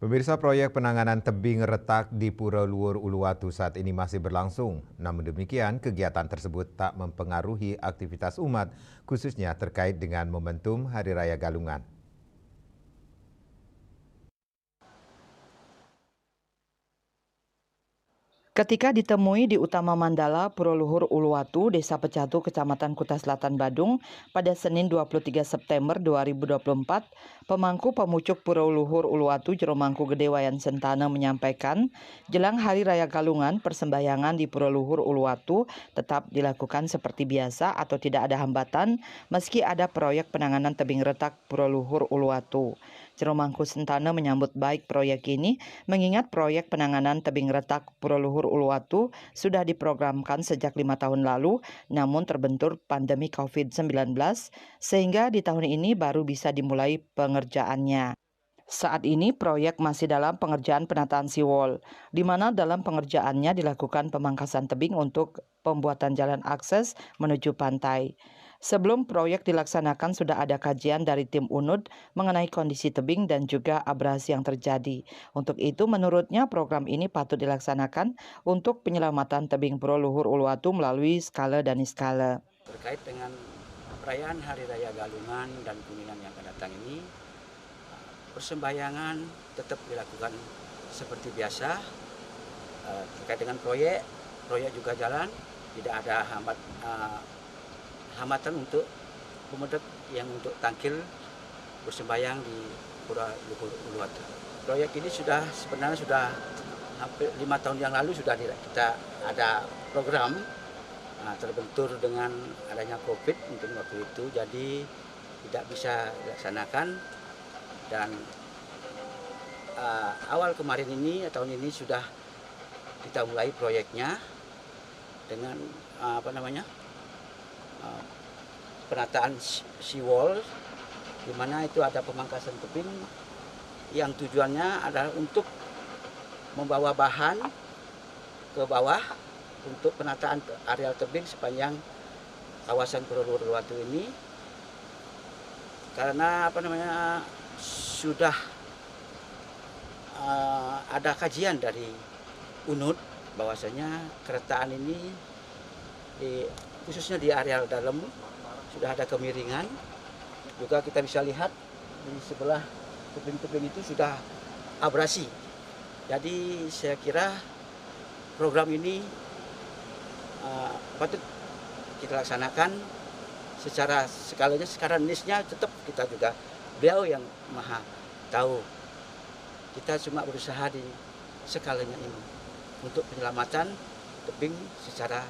Pemirsa, proyek penanganan tebing retak di Pura Luhur Uluwatu saat ini masih berlangsung. Namun demikian, kegiatan tersebut tak mempengaruhi aktivitas umat, khususnya terkait dengan momentum Hari Raya Galungan. Ketika ditemui di Utama Mandala, Pura Luhur Uluwatu, Desa Pecatu, Kecamatan Kuta Selatan, Badung, pada Senin 23 September 2024, pemangku pemucuk Pura Luhur Uluwatu Jeromangku Gede Wayan Sentana menyampaikan, jelang Hari Raya Galungan, persembahyangan di Pura Luhur Uluwatu tetap dilakukan seperti biasa atau tidak ada hambatan, meski ada proyek penanganan tebing retak Pura Luhur Uluwatu. Jeromangku Sentana menyambut baik proyek ini, mengingat proyek penanganan tebing retak Pura Luhur Uluwatu sudah diprogramkan sejak 5 tahun lalu, namun terbentur pandemi COVID-19, sehingga di tahun ini baru bisa dimulai pengerjaannya. Saat ini proyek masih dalam pengerjaan penataan seawall, di mana dalam pengerjaannya dilakukan pemangkasan tebing untuk pembuatan jalan akses menuju pantai. Sebelum proyek dilaksanakan sudah ada kajian dari tim UNUD mengenai kondisi tebing dan juga abrasi yang terjadi. Untuk itu menurutnya program ini patut dilaksanakan untuk penyelamatan tebing Pura Luhur Uluwatu melalui skala dan niskala. Terkait dengan perayaan Hari Raya Galungan dan Kuningan yang akan datang ini, persembahyangan tetap dilakukan seperti biasa. Terkait dengan proyek juga jalan, tidak ada hambatan untuk pemudik yang untuk tangkil bersembahyang di Pura Luhur Uluwatu. Proyek ini sebenarnya sudah hampir 5 tahun yang lalu sudah kita ada program, terbentur dengan adanya COVID mungkin waktu itu, jadi tidak bisa dilaksanakan. Dan awal kemarin ini, tahun ini sudah kita mulai proyeknya dengan penataan seawall, di mana itu ada pemangkasan tebing yang tujuannya adalah untuk membawa bahan ke bawah untuk penataan areal tebing sepanjang kawasan Pura Luhur Uluwatu ini, karena sudah ada kajian dari UNUD bahwasanya keretaan ini khususnya di areal dalam sudah ada kemiringan. Juga kita bisa lihat di sebelah tebing-tebing itu sudah abrasi. Jadi saya kira program ini patut kita laksanakan secara skalanya, sekarang nisnya tetap kita juga, beliau yang maha tahu. Kita cuma berusaha di skalanya ini untuk penyelamatan tebing secara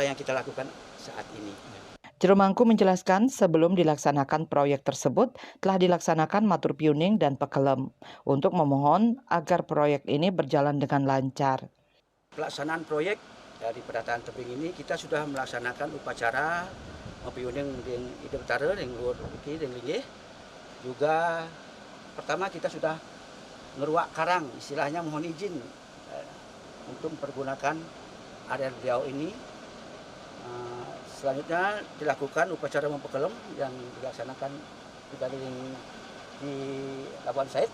yang kita lakukan saat ini. Jeromangku menjelaskan sebelum dilaksanakan proyek tersebut telah dilaksanakan matur piuning dan pekelem untuk memohon agar proyek ini berjalan dengan lancar. Pelaksanaan proyek dari penataan tebing ini kita sudah melaksanakan upacara piuning di Ide Betara, di Luhur Uki, di Linggih. Juga pertama kita sudah ngeruak karang, istilahnya mohon izin untuk mempergunakan area beliau ini. Selanjutnya dilakukan upacara mempekelem yang dilaksanakan di Labuan Said.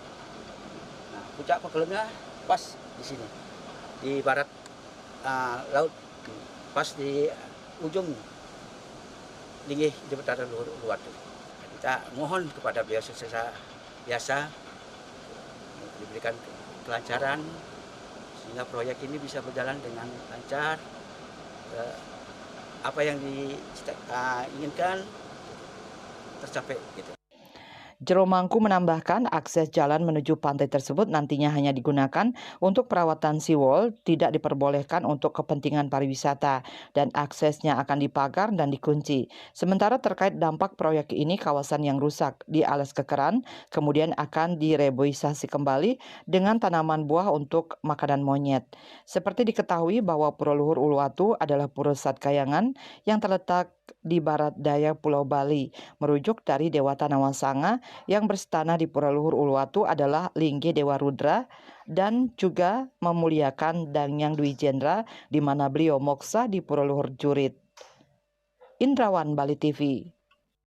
Nah, puncak pekelemnya pas di sini, di barat laut, pas di ujung Linggih di Betara Luhur Uluwatu. Kita mohon kepada beliau secara biasa diberikan kelancaran sehingga proyek ini bisa berjalan dengan lancar. Apa yang diinginkan tercapai gitu. Jeromangku menambahkan akses jalan menuju pantai tersebut nantinya hanya digunakan untuk perawatan seawall, tidak diperbolehkan untuk kepentingan pariwisata, dan aksesnya akan dipagar dan dikunci. Sementara terkait dampak proyek ini, kawasan yang rusak dialas kekeran, kemudian akan direboisasi kembali dengan tanaman buah untuk makanan monyet. Seperti diketahui bahwa Pura Luhur Uluwatu adalah pura Satkayangan yang terletak di barat daya Pulau Bali, merujuk dari Dewata Nawasanga yang berstana di Pura Luhur Uluwatu adalah Lingge Dewa Rudra dan juga memuliakan Dangyang Dwi Jendra di mana beliau moksa di Pura Luhur Jurit. Indrawan, Bali TV.